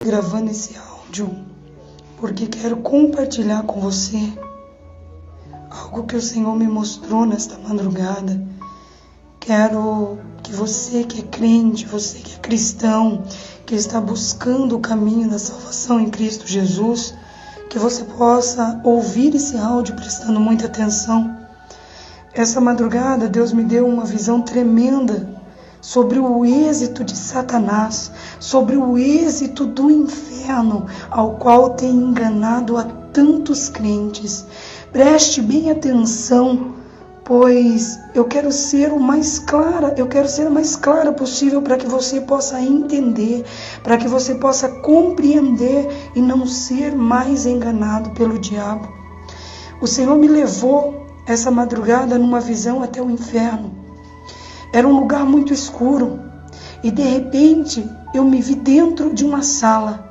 Gravando esse áudio porque quero compartilhar com você algo que o Senhor me mostrou nesta madrugada. Quero que você que é crente, você que é cristão, que está buscando o caminho da salvação em Cristo Jesus, que você possa ouvir esse áudio prestando muita atenção. Essa madrugada Deus me deu uma visão tremenda sobre o êxito de Satanás, sobre o êxito do inferno ao qual tem enganado a tantos crentes. Preste bem atenção, pois eu quero ser a mais clara possível para que você possa entender, para que você possa compreender e não ser mais enganado pelo diabo. O Senhor me levou essa madrugada numa visão até o inferno. Era um lugar muito escuro e de repente eu me vi dentro de uma sala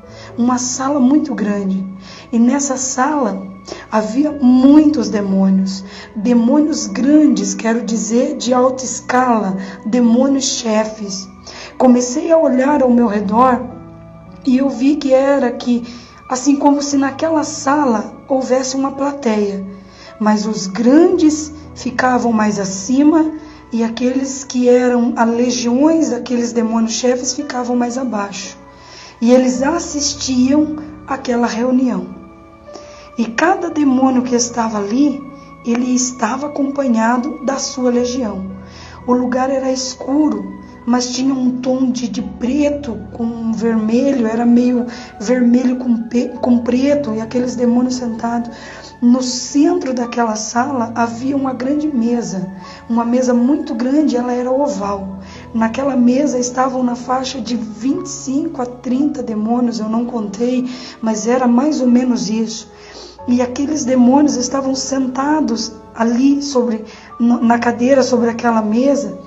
muito grande. E nessa sala havia muitos demônios grandes, quero dizer, de alta escala, demônios chefes. Comecei a olhar ao meu redor e eu vi que assim como se naquela sala houvesse uma plateia, mas os grandes ficavam mais acima e aqueles que eram as legiões daqueles demônios chefes ficavam mais abaixo. E eles assistiam àquela reunião. E cada demônio que estava ali, ele estava acompanhado da sua legião. O lugar era escuro, mas tinha um tom de preto com vermelho, era meio vermelho com preto, e aqueles demônios sentados. No centro daquela sala havia uma grande mesa, uma mesa muito grande, ela era oval. Naquela mesa estavam na faixa de 25 a 30 demônios, eu não contei, mas era mais ou menos isso. E aqueles demônios estavam sentados ali na cadeira sobre aquela mesa,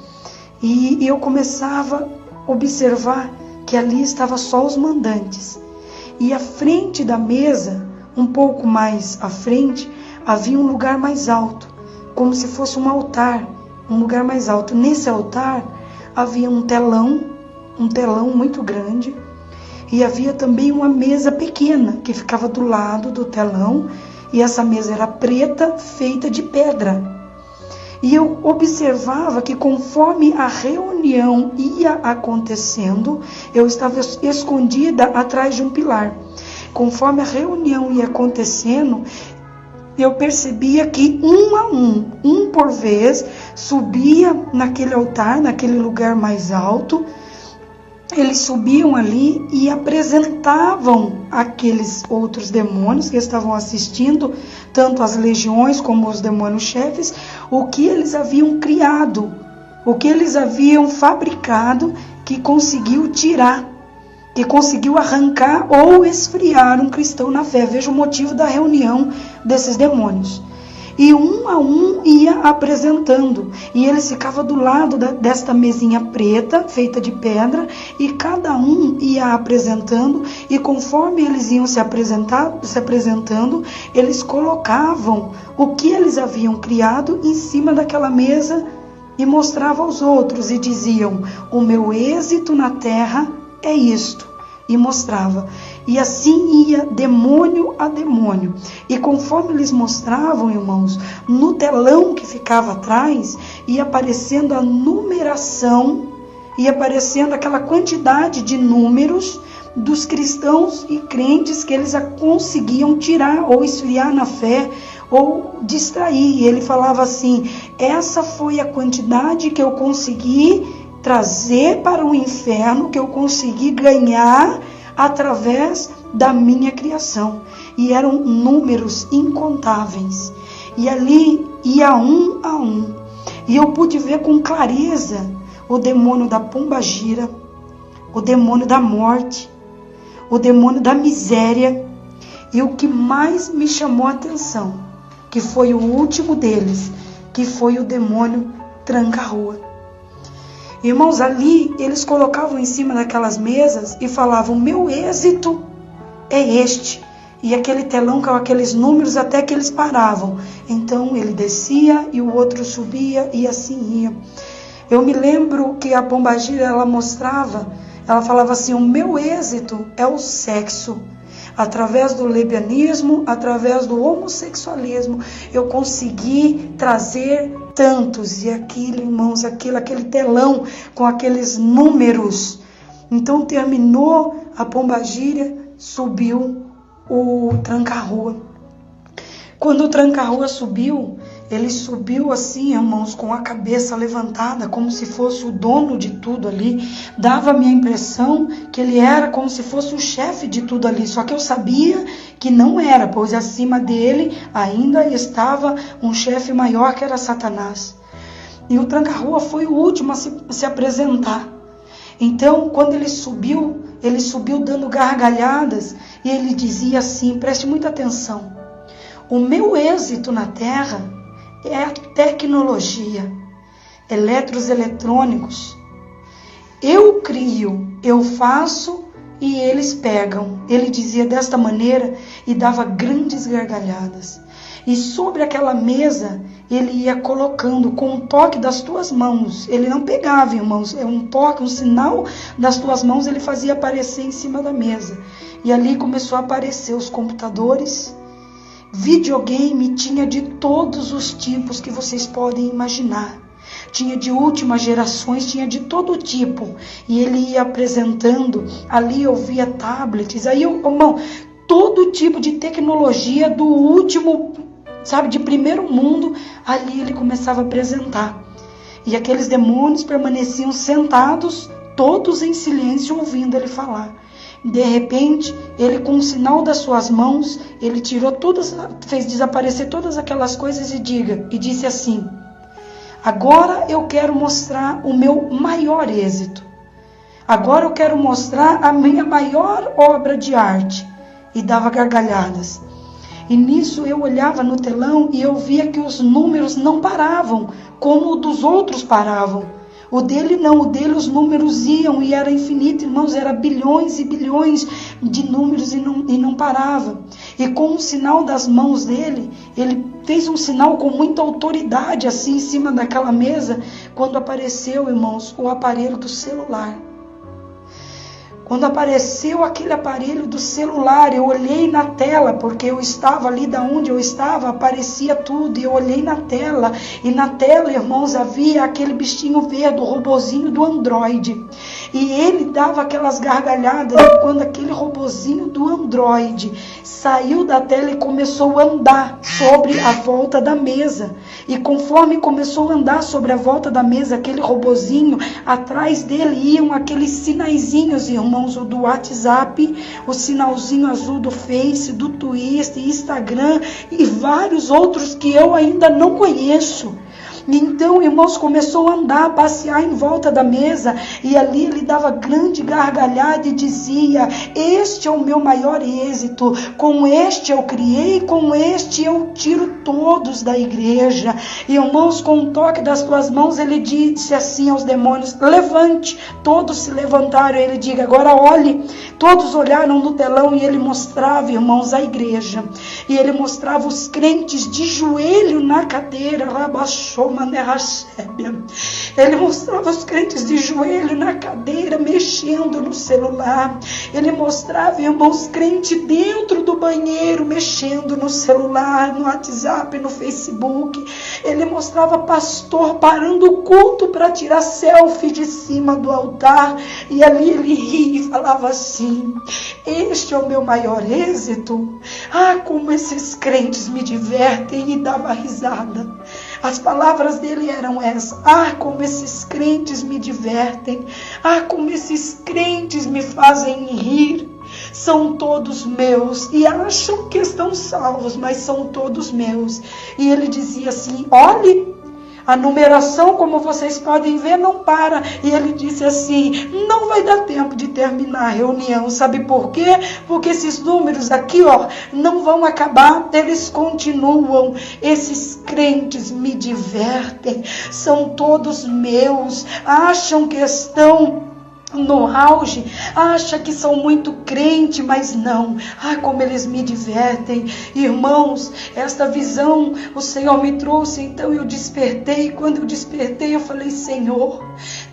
e eu começava a observar que ali estavam só os mandantes. E à frente da mesa, um pouco mais à frente, havia um lugar mais alto, como se fosse um altar, um lugar mais alto. Nesse altar havia um telão muito grande, e havia também uma mesa pequena que ficava do lado do telão, e essa mesa era preta, feita de pedra. E eu observava que conforme a reunião ia acontecendo, eu estava escondida atrás de um pilar. Conforme a reunião ia acontecendo, eu percebia que um por vez, subia naquele altar, naquele lugar mais alto. Eles subiam ali e apresentavam aqueles outros demônios que estavam assistindo, tanto as legiões como os demônios chefes, o que eles haviam criado, o que eles haviam fabricado, que conseguiu tirar, que conseguiu arrancar ou esfriar um cristão na fé. Veja o motivo da reunião desses demônios. E um a um ia apresentando, e eles ficavam do lado desta mesinha preta, feita de pedra, e cada um ia apresentando, e conforme eles iam se apresentando, eles colocavam o que eles haviam criado em cima daquela mesa, e mostravam aos outros, e diziam: o meu êxito na terra é isto, e mostrava. E assim ia demônio a demônio. E conforme eles mostravam, irmãos, no telão que ficava atrás, ia aparecendo a numeração, ia aparecendo aquela quantidade de números dos cristãos e crentes que eles conseguiam tirar ou esfriar na fé ou distrair. E ele falava assim: essa foi a quantidade que eu consegui trazer para o inferno, que eu consegui ganhar através da minha criação. E eram números incontáveis. E ali ia um a um. E eu pude ver com clareza o demônio da pombagira, o demônio da morte, o demônio da miséria. E o que mais me chamou a atenção, que foi o último deles, que foi o demônio tranca-rua. Irmãos, ali eles colocavam em cima daquelas mesas e falavam: meu êxito é este. E aquele telão com aqueles números, até que eles paravam. Então ele descia e o outro subia, e assim ia. Eu me lembro que a pombagira, ela mostrava Ela falava assim: o meu êxito é o sexo. Através do lesbianismo, através do homossexualismo, eu consegui trazer tantos. E aquilo, irmãos, aquele telão com aqueles números. Então terminou a pombagira, subiu o tranca-rua. Quando o tranca-rua subiu, ele subiu assim, irmãos, com a cabeça levantada, como se fosse o dono de tudo ali. Dava-me a impressão que ele era como se fosse o chefe de tudo ali. Só que eu sabia que não era, pois acima dele ainda estava um chefe maior, que era Satanás. E o tranca-rua foi o último a se apresentar. Então, quando ele subiu dando gargalhadas, e ele dizia assim, preste muita atenção: o meu êxito na terra é a tecnologia, eletrônicos. Eu crio, eu faço e eles pegam. Ele dizia desta maneira e dava grandes gargalhadas. E sobre aquela mesa ele ia colocando com um toque das tuas mãos. Ele não pegava, irmãos, é um toque, um sinal das tuas mãos, ele fazia aparecer em cima da mesa. E ali começou a aparecer os computadores. Videogame tinha de todos os tipos que vocês podem imaginar. Tinha de últimas gerações, tinha de todo tipo. E ele ia apresentando, ali eu via tablets, aí irmão, todo tipo de tecnologia do último, sabe, de primeiro mundo, ali ele começava a apresentar. E aqueles demônios permaneciam sentados, todos em silêncio, ouvindo ele falar. De repente, ele, com o sinal das suas mãos, ele tirou todas, fez desaparecer todas aquelas coisas e disse assim: agora eu quero mostrar o meu maior êxito. Agora eu quero mostrar a minha maior obra de arte. E dava gargalhadas. E nisso eu olhava no telão e eu via que os números não paravam, como o dos outros paravam. O dele não, o dele os números iam e era infinito, irmãos, era bilhões e bilhões de números e não parava. E com o sinal das mãos dele, ele fez um sinal com muita autoridade assim em cima daquela mesa, quando apareceu, irmãos, o aparelho do celular. Quando apareceu aquele aparelho do celular, eu olhei na tela, porque eu estava ali da onde eu estava, aparecia tudo, e eu olhei na tela, e na tela, irmãos, havia aquele bichinho verde, o robozinho do Android, e ele dava aquelas gargalhadas, e quando aquele robozinho do Android saiu da tela e começou a andar sobre a volta da mesa, e conforme começou a andar sobre a volta da mesa, aquele robozinho, atrás dele iam aqueles sinaizinhos, irmãos, o do WhatsApp, o sinalzinho azul do Face, do Twitter, Instagram e vários outros que eu ainda não conheço. Então, irmãos, começou a andar, a passear em volta da mesa, e ali ele dava grande gargalhada e dizia: este é o meu maior êxito, com este eu criei, com este eu tiro todos da igreja. E, irmãos, com um toque das tuas mãos, ele disse assim aos demônios: levante. Todos se levantaram, ele diga: agora olhe. Todos olharam no telão e ele mostrava, irmãos, a igreja. E ele mostrava os crentes de joelho na cadeira, rabaixou. Ele mostrava os crentes de joelho na cadeira, mexendo no celular. Ele mostrava, irmãos, crente dentro do banheiro, mexendo no celular, no WhatsApp, no Facebook. Ele mostrava pastor parando o culto para tirar selfie de cima do altar. E ali ele ria e falava assim: este é o meu maior êxito. Ah, como esses crentes me divertem, e dava risada. As palavras dele eram essas: ah, como esses crentes me divertem, ah, como esses crentes me fazem rir. São todos meus e acham que estão salvos, mas são todos meus. E ele dizia assim: olhe, a numeração, como vocês podem ver, não para. E ele disse assim: não vai dar tempo de terminar a reunião. Sabe por quê? Porque esses números aqui, ó, não vão acabar, eles continuam. Esses crentes me divertem, são todos meus, acham que estão no auge, acha que são muito crente, mas não. Ah, como eles me divertem. Irmãos, esta visão o Senhor me trouxe, então eu despertei. Quando eu despertei, eu falei: Senhor,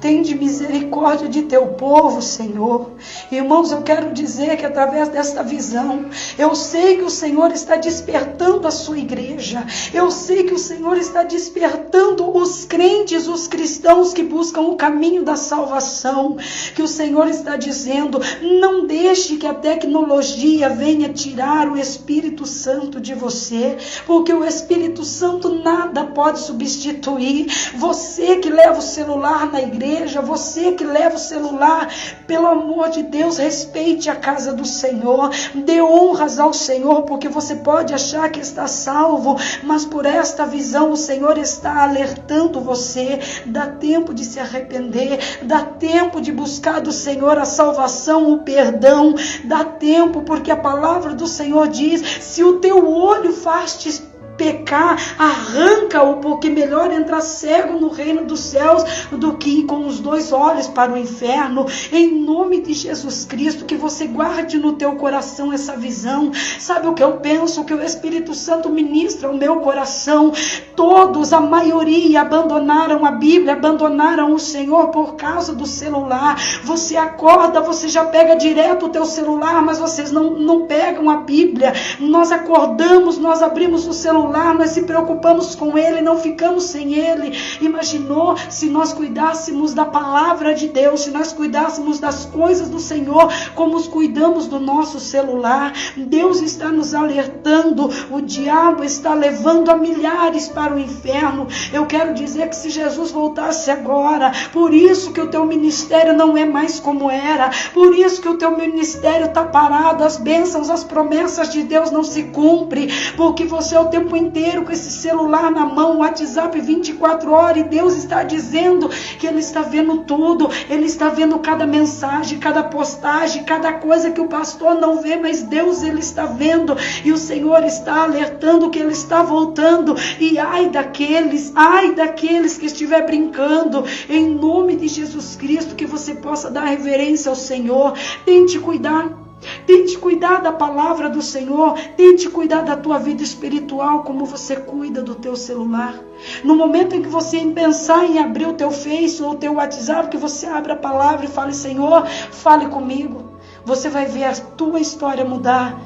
Tende misericórdia de teu povo, Senhor. Irmãos, eu quero dizer que através desta visão, eu sei que o Senhor está despertando a sua igreja. Eu sei que o Senhor está despertando os crentes, os cristãos que buscam o caminho da salvação. Que o Senhor está dizendo: não deixe que a tecnologia venha tirar o Espírito Santo de você, porque o Espírito Santo nada pode substituir. Você que leva o celular na igreja, você que leva o celular, pelo amor de Deus, respeite a casa do Senhor, dê honras ao Senhor, porque você pode achar que está salvo, mas por esta visão o Senhor está alertando você. Dá tempo de se arrepender, dá tempo de buscar do Senhor a salvação, o perdão, dá tempo, porque a palavra do Senhor diz: se o teu olho faz-te pecar, arranca-o, porque melhor entrar cego no reino dos céus do que ir com os 2 olhos para o inferno. Em nome de Jesus Cristo, que você guarde no teu coração essa visão. Sabe o que eu penso? O que o Espírito Santo ministra ao meu coração? Todos, a maioria, abandonaram a Bíblia, abandonaram o Senhor por causa do celular. Você acorda, você já pega direto o teu celular, mas vocês não pegam a Bíblia. Nós acordamos, nós abrimos o celular, nós se preocupamos com ele, não ficamos sem ele. Imaginou se nós cuidássemos da palavra de Deus, se nós cuidássemos das coisas do Senhor como cuidamos do nosso celular? Deus está nos alertando, o diabo está levando a milhares para o inferno. Eu quero dizer que se Jesus voltasse agora, por isso que o teu ministério não é mais como era, por isso que o teu ministério está parado, as bênçãos, as promessas de Deus não se cumprem, porque você é o tempo inteiro com esse celular na mão, WhatsApp 24 horas, e Deus está dizendo que Ele está vendo tudo, Ele está vendo cada mensagem, cada postagem, cada coisa que o pastor não vê, mas Deus, Ele está vendo, e o Senhor está alertando que Ele está voltando. E ai daqueles que estiver brincando, em nome de Jesus Cristo, que você possa dar reverência ao Senhor. Tente cuidar da palavra do Senhor, tente cuidar da tua vida espiritual como você cuida do teu celular. No momento em que você pensar em abrir o teu Face ou o teu WhatsApp, que você abra a palavra e fale: Senhor, fale comigo. Você vai ver a tua história mudar.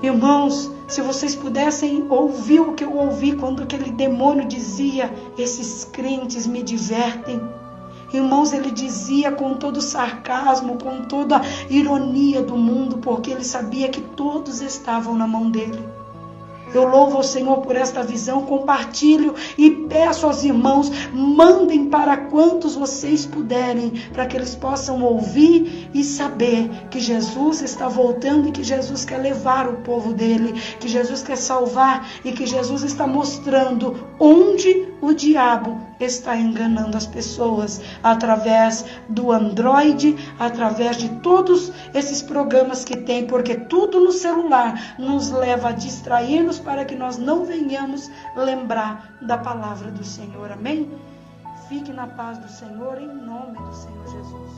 Irmãos, se vocês pudessem ouvir o que eu ouvi quando aquele demônio dizia: esses crentes me divertem. Irmãos, ele dizia com todo o sarcasmo, com toda a ironia do mundo, porque ele sabia que todos estavam na mão dele. Eu louvo ao Senhor por esta visão, compartilho e peço aos irmãos, mandem para quantos vocês puderem, para que eles possam ouvir e saber que Jesus está voltando e que Jesus quer levar o povo dele, que Jesus quer salvar e que Jesus está mostrando onde o diabo está enganando as pessoas, através do Android, através de todos esses programas que tem, porque tudo no celular nos leva a distrair-nos para que nós não venhamos lembrar da palavra do Senhor. Amém? Fique na paz do Senhor, em nome do Senhor Jesus.